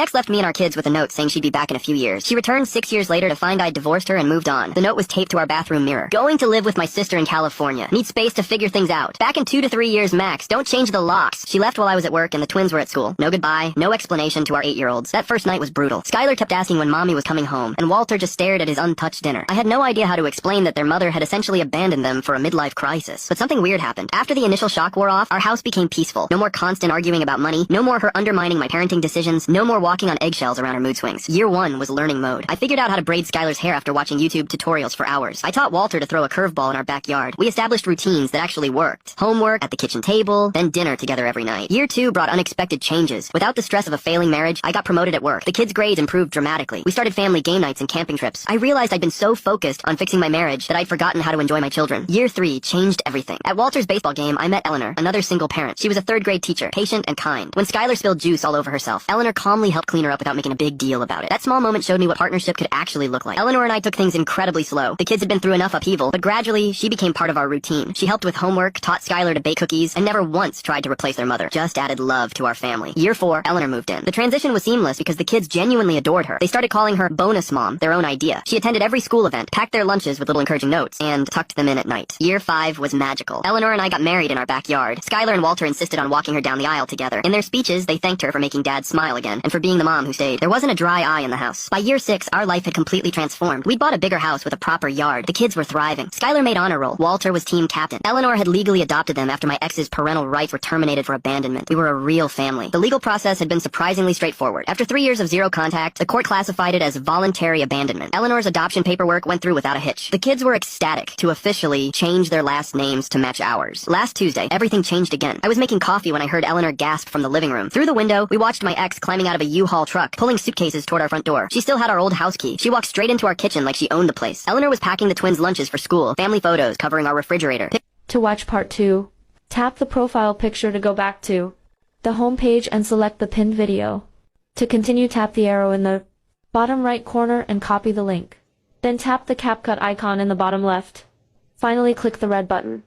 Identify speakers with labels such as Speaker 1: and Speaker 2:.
Speaker 1: ex left me and our kids with a note saying she'd be back in a few years. She returned 6 years later to find I'd divorced her and moved on. The note was taped to our bathroom mirror. Going to live with my sister in California. Need space to figure things out. Back in 2 to 3 years max. Don't change the locks. She left while I was at work and the twins were at school. No goodbye, no explanation to our 8-year-olds. That first night was brutal. Skylar kept asking when mommy was coming home, and Walter just stared at his untouched dinner. I had no idea how to explain that their mother had essentially abandoned them for a midlife crisis. But something weird happened. After the initial shock wore off, our house became peaceful. No more constant arguing about money. No more her undermining my parenting decisions. No more walking on eggshells around her mood swings. Year 1 was learning mode. I figured out how to braid Skylar's hair after watching YouTube tutorials for hours. I taught Walter to throw a curveball in our backyard. We established routines that actually worked. Homework at the kitchen table, then dinner together every night. Year 2 brought unexpected changes. Without the stress of a failing marriage, I got promoted at work. The kids' grades improved dramatically. We started family game nights and camping trips. I realized I'd been so focused on fixing my marriage that I'd forgotten how to enjoy my children. Year 3 changed everything. At Walter's baseball game, I met Eleanor, another single parent. She was a 3rd grade teacher, patient and kind. When Skylar spilled juice all over herself, Eleanor calmly helped clean her up without making a big deal about it. That small moment showed me what partnership could actually look like. Eleanor and I took things incredibly slow. The kids had been through enough upheaval, but gradually, she became part of our routine. She helped with homework, taught Skylar to bake cookies, and never once tried to replace their mother. Just added love to our family. Year 4, Eleanor moved in. The transition was seamless because the kids genuinely adored her. They started calling her Bonus Mom, their own idea. She attended every school event, packed their lunches with little encouraging notes, and tucked them in at night. Year 5 was magical. Eleanor and I got married in our backyard. Skylar and Walter insisted on walking her down the aisle together. In their speeches, they thanked her for making Dad smile again, and for being the mom who stayed. There wasn't a dry eye in the house. By year 6, our life had completely transformed. We'd bought a bigger house with a proper yard. The kids were thriving. Skylar made honor roll. Walter was team captain. Eleanor had legally adopted them after my ex's parental rights were terminated for abandonment. We were a real family. The legal process had been surprisingly straightforward. After 3 years of zero contact, the court classified it as voluntary abandonment. Eleanor's adoption paperwork went through without a hitch. The kids were ecstatic to officially change their last names to match ours. Last Tuesday, everything changed again. I was making coffee when I heard Eleanor gasp from the living room. Through the window, we watched my ex climbing out of a U-Haul truck, pulling suitcases toward our front door. She still had our old house key. She walked straight into our kitchen like she owned the place. Eleanor was packing the twins' lunches for school, family photos covering our refrigerator.
Speaker 2: To watch part 2, tap the profile picture to go back to the home page and select the pinned video. To continue, tap the arrow in the bottom right corner and copy the link. Then tap the CapCut icon in the bottom left. Finally, click the red button.